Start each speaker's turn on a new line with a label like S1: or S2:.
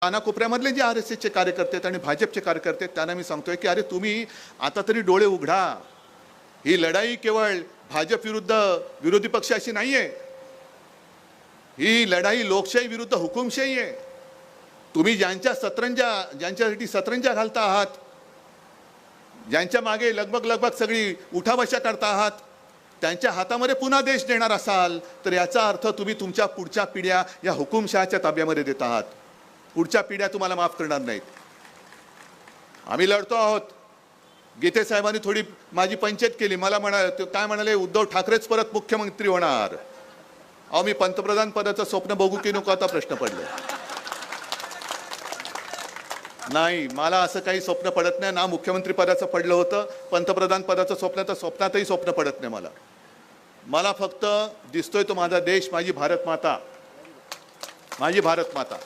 S1: कानाकोपऱ्यामधले जे RSSचे कार्यकर्ते आहेत आणि भाजपचे कार्यकर्ते आहेत त्यांना मी सांगतोय की अरे तुम्ही आता तरी डोळे उघडा. ही लढाई केवळ भाजप विरुद्ध विरोधी पक्षाशी नाहीये. ही लढाई लोकशाही विरुद्ध हुकुमशाही आहे. तुम्ही ज्यांच्यासाठी सतरंजा घालता आहात, ज्यांच्या मागे लगबग सगळी उठाबशा करता आहात, त्यांच्या हातामध्ये पुन्हा देश देणार असाल तर याचा अर्थ तुम्ही तुमच्या पुढच्या पिढ्या या हुकुमशहाच्या ताब्यामध्ये देत आहात. पुढच्या पिढ्या तुम्हाला माफ करणार नाहीत. आम्ही लढतो आहोत. गीते साहेबांनी थोडी माझी पंचायत केली. मला काय म्हणाले, उद्धव ठाकरेच परत मुख्यमंत्री होणार. अहो, मी पंतप्रधान पदाचं स्वप्न बघू की नको आता प्रश्न पडले. नाही, मला असं काही स्वप्न पडत नाही. ना मुख्यमंत्री पदाचं पडलं होतं, पंतप्रधान पदाचं स्वप्न तर स्वप्नातही स्वप्न पडत नाही मला. मला फक्त दिसतोय तो माझा देश, माझी भारत माता, माझी भारत माता.